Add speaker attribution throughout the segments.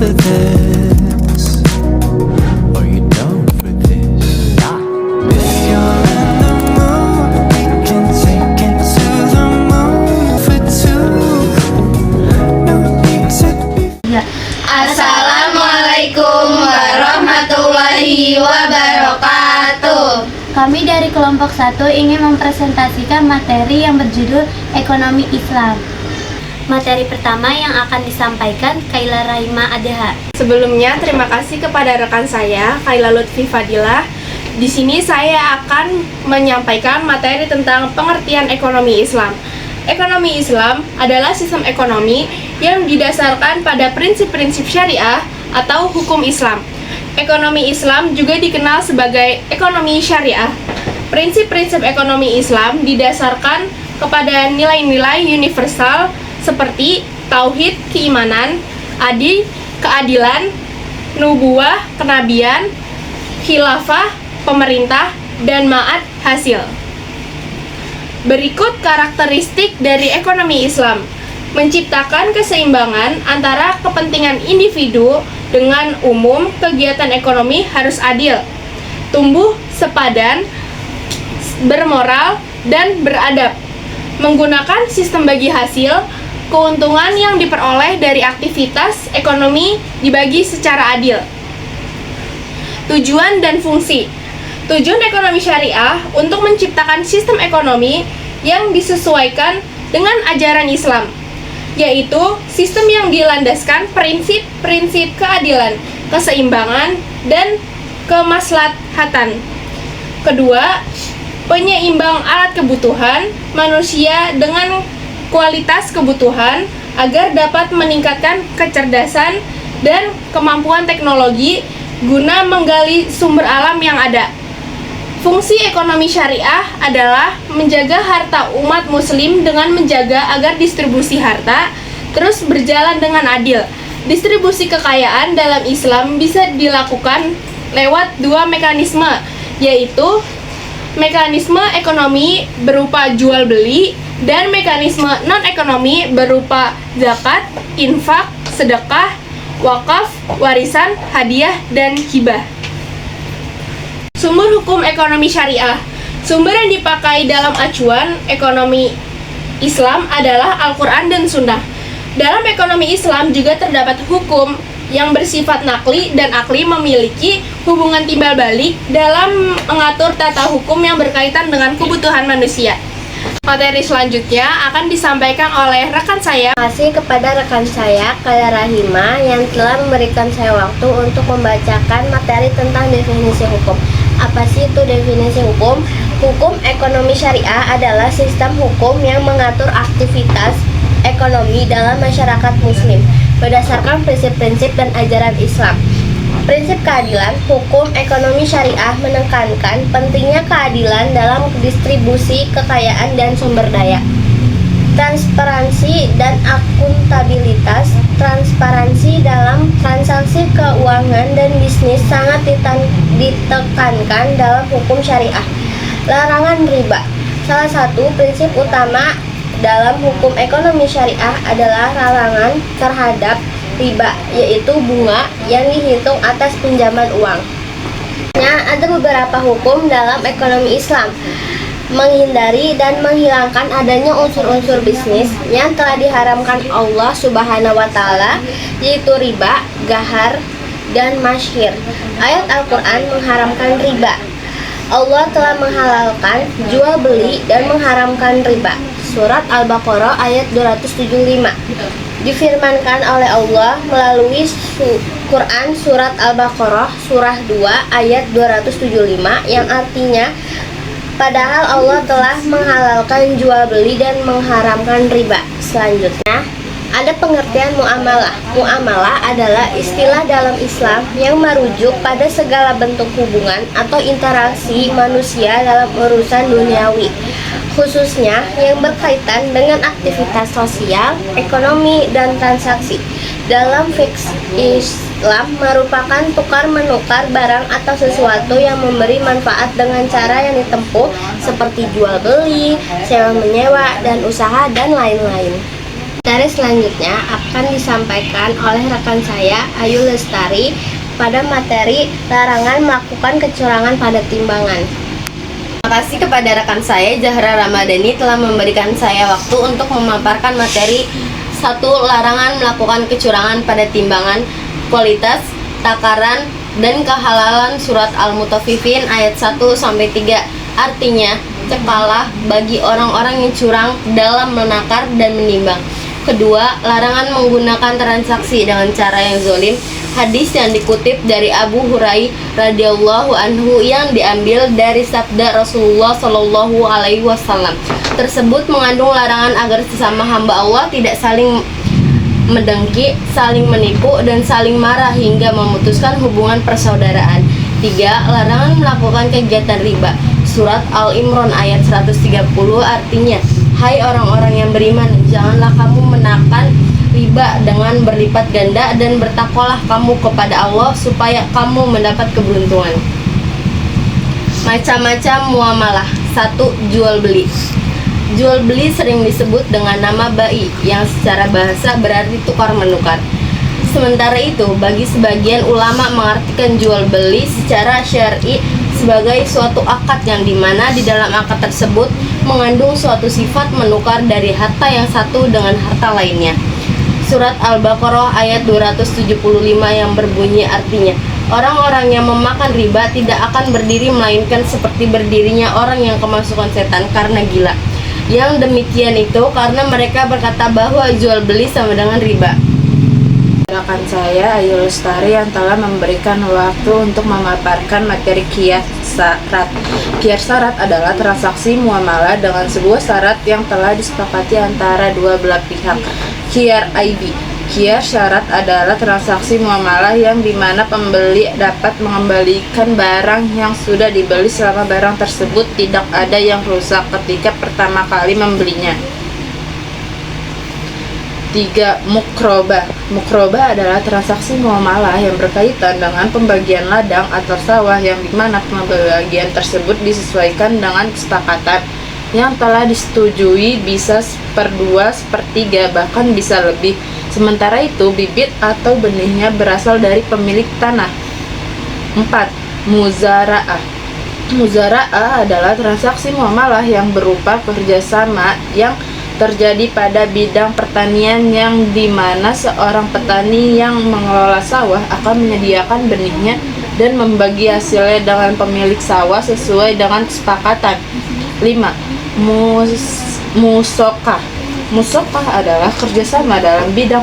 Speaker 1: for this? Are you down for this? If you're in the mood, we can take it to the moon for two. No need to be.
Speaker 2: Assalamualaikum warahmatullahi wabarakatuh.
Speaker 3: Kami dari kelompok 1 ingin mempresentasikan materi yang berjudul Ekonomi Islam. Materi pertama yang akan disampaikan Kaila Rahima Adeha.
Speaker 2: Sebelumnya terima kasih kepada rekan saya Kaila Lutfi Fadilah. Di sini saya akan menyampaikan materi tentang pengertian ekonomi Islam. Ekonomi Islam adalah sistem ekonomi yang didasarkan pada prinsip-prinsip syariah atau hukum Islam. Ekonomi Islam juga dikenal sebagai ekonomi syariah. Prinsip-prinsip ekonomi Islam didasarkan kepada nilai-nilai universal seperti tauhid, keimanan, adil, keadilan, nubuwah, kenabian, khilafah, pemerintah, dan ma'ad hasil. Berikut karakteristik dari ekonomi Islam: menciptakan keseimbangan antara kepentingan individu dengan umum. Kegiatan ekonomi harus adil, tumbuh sepadan, bermoral, dan beradab. Menggunakan sistem bagi hasil, keuntungan yang diperoleh dari aktivitas ekonomi dibagi secara adil. Tujuan dan fungsi. Tujuan ekonomi syariah untuk menciptakan sistem ekonomi yang disesuaikan dengan ajaran Islam, yaitu sistem yang dilandaskan prinsip-prinsip keadilan, keseimbangan, dan kemaslahatan. Kedua, penyeimbang alat kebutuhan manusia dengan kualitas kebutuhan agar dapat meningkatkan kecerdasan dan kemampuan teknologi guna menggali sumber alam yang ada. Fungsi ekonomi syariah adalah menjaga harta umat muslim dengan menjaga agar distribusi harta terus berjalan dengan adil. Distribusi kekayaan dalam Islam bisa dilakukan lewat dua mekanisme, yaitu mekanisme ekonomi berupa jual beli dan mekanisme non-ekonomi berupa zakat, infak, sedekah, wakaf, warisan, hadiah, dan hibah. Sumber hukum ekonomi syariah. Sumber yang dipakai dalam acuan ekonomi Islam adalah Al-Quran dan Sunnah. Dalam ekonomi Islam juga terdapat hukum yang bersifat nakli dan akli, memiliki hubungan timbal balik dalam mengatur tata hukum yang berkaitan dengan kebutuhan manusia. Materi selanjutnya akan disampaikan oleh rekan saya.
Speaker 3: Terima kasih kepada rekan saya Kaila Rahima yang telah memberikan saya waktu untuk membacakan materi tentang definisi hukum. Apa sih itu definisi hukum? Hukum ekonomi syariah adalah sistem hukum yang mengatur aktivitas ekonomi dalam masyarakat muslim berdasarkan prinsip-prinsip dan ajaran Islam. Prinsip keadilan. Hukum ekonomi syariah menekankan pentingnya keadilan dalam distribusi kekayaan dan sumber daya. Transparansi dan akuntabilitas. Transparansi dalam transaksi keuangan dan bisnis sangat ditekankan dalam hukum syariah. Larangan riba. Salah satu prinsip utama dalam hukum ekonomi syariah adalah larangan terhadap riba, yaitu bunga yang dihitung atas pinjaman uang. Ada beberapa hukum dalam ekonomi Islam: menghindari dan menghilangkan adanya unsur-unsur bisnis yang telah diharamkan Allah Subhanahu wa Ta'ala, yaitu riba, ghar, dan masyhir. Ayat Al-Quran mengharamkan riba. Allah telah menghalalkan jual beli dan mengharamkan riba. Surat Al-Baqarah ayat 275. Difirmankan oleh Allah melalui Quran surat Al-Baqarah surah 2 ayat 275 yang artinya, padahal Allah telah menghalalkan jual beli dan mengharamkan riba. Selanjutnya ada pengertian muamalah. Muamalah adalah istilah dalam Islam yang merujuk pada segala bentuk hubungan atau interaksi manusia dalam urusan duniawi, khususnya yang berkaitan dengan aktivitas sosial, ekonomi, dan transaksi. Dalam fikih Islam merupakan tukar-menukar barang atau sesuatu yang memberi manfaat dengan cara yang ditempuh seperti jual beli, sewa menyewa, dan usaha dan lain-lain. Materi selanjutnya akan disampaikan oleh rekan saya, Ayu Lestari, pada materi larangan melakukan kecurangan pada timbangan. Terima kasih kepada rekan saya, Zahra Ramadhani, telah memberikan saya waktu untuk memaparkan materi 1. Larangan melakukan kecurangan pada timbangan, kualitas, takaran, dan kehalalan surat Al-Mutaffifin ayat 1-3. Artinya, cekalah bagi orang-orang yang curang dalam menakar dan menimbang. Kedua, larangan menggunakan transaksi dengan cara yang zolim. Hadis yang dikutip dari Abu Hurairah radhiyallahu anhu yang diambil dari sabda Rasulullah Shallallahu alaihi wasallam tersebut mengandung larangan agar sesama hamba Allah tidak saling mendengki, saling menipu, dan saling marah hingga memutuskan hubungan persaudaraan. 3. Larangan melakukan kegiatan riba. Surat Al-Imran ayat 130 artinya, hai orang-orang yang beriman, janganlah kamu menakan riba dengan berlipat ganda, dan bertakwalah kamu kepada Allah supaya kamu mendapat keberuntungan. Macam-macam muamalah. 1. Jual beli. Jual beli sering disebut dengan nama bai, yang secara bahasa berarti tukar menukar. Sementara itu, bagi sebagian ulama mengartikan jual beli secara syar'i sebagai suatu akad yang dimana di dalam akad tersebut mengandung suatu sifat menukar dari harta yang satu dengan harta lainnya. Surat Al-Baqarah ayat 275 yang berbunyi artinya, orang-orang yang memakan riba tidak akan berdiri melainkan seperti berdirinya orang yang kemasukan setan karena gila. Yang demikian itu karena mereka berkata bahwa jual beli sama dengan riba.
Speaker 4: Rekan saya, Ayu Lestari, yang telah memberikan waktu untuk memaparkan materi qiyas syarat. Qiyas syarat adalah transaksi muamalah dengan sebuah syarat yang telah disepakati antara dua belah pihak. Qiyas IB. Qiyas syarat adalah transaksi muamalah yang dimana pembeli dapat mengembalikan barang yang sudah dibeli selama barang tersebut tidak ada yang rusak ketika pertama kali membelinya. 3. Mukroba. Mukroba adalah transaksi muamalah yang berkaitan dengan pembagian ladang atau sawah yang dimana pembagian tersebut disesuaikan dengan kesepakatan yang telah disetujui, bisa 1/2, 1/3, bahkan bisa lebih. Sementara itu, bibit atau benihnya berasal dari pemilik tanah. 4. Muzara'ah. Muzara'ah adalah transaksi muamalah yang berupa kerjasama yang terjadi pada bidang pertanian yang dimana seorang petani yang mengelola sawah akan menyediakan benihnya dan membagi hasilnya dengan pemilik sawah sesuai dengan kesepakatan. 5. Musokah. Musokah adalah kerjasama dalam bidang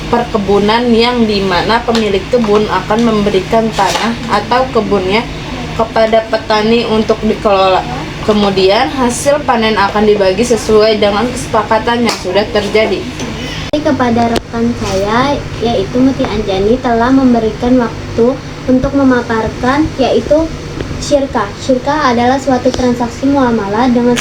Speaker 4: perkebunan yang dimana pemilik kebun akan memberikan tanah atau kebunnya kepada petani untuk dikelola. Kemudian hasil panen akan dibagi sesuai dengan kesepakatan yang sudah terjadi.
Speaker 3: Kepada rekan saya, yaitu Muti Anjani, telah memberikan waktu untuk memaparkan yaitu syirkah. Syirkah adalah suatu transaksi muamalah dengan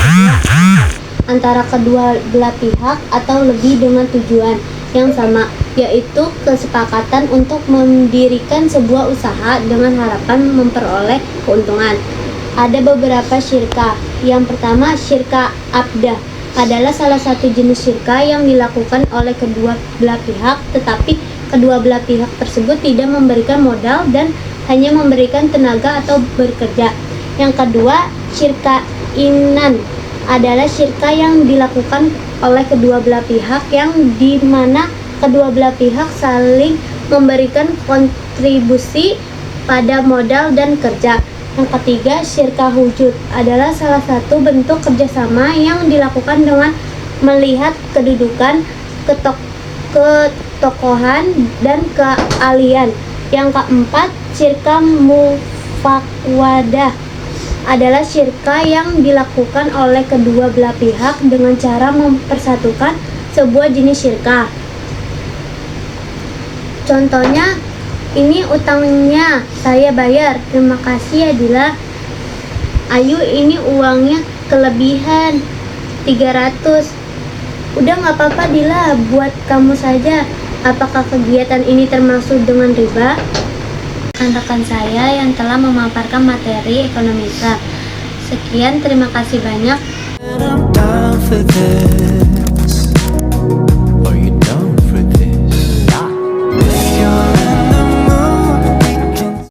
Speaker 3: antara kedua belah pihak atau lebih dengan tujuan yang sama, yaitu kesepakatan untuk mendirikan sebuah usaha dengan harapan memperoleh keuntungan. Ada beberapa syirkah. Yang pertama, syirkah abdah adalah salah satu jenis syirkah yang dilakukan oleh kedua belah pihak, tetapi kedua belah pihak tersebut tidak memberikan modal dan hanya memberikan tenaga atau bekerja. Yang kedua, syirkah inan adalah syirkah yang dilakukan oleh kedua belah pihak yang dimana kedua belah pihak saling memberikan kontribusi pada modal dan kerja. Yang ketiga, syirkah wujud adalah salah satu bentuk kerjasama yang dilakukan dengan melihat kedudukan, ketokohan, dan keahlian. Yang keempat, syirkah mufakwadah adalah syirkah yang dilakukan oleh kedua belah pihak dengan cara mempersatukan sebuah jenis syirkah. Contohnya, ini utangnya saya bayar, terima kasih ya Dila. Ayu, ini uangnya kelebihan 300. Udah gak apa-apa Dila, buat kamu saja. Apakah kegiatan ini termasuk dengan riba? Rekan-rekan saya yang telah memaparkan materi ekonomi Islam. Sekian, terima kasih banyak.
Speaker 1: And I'm down for this.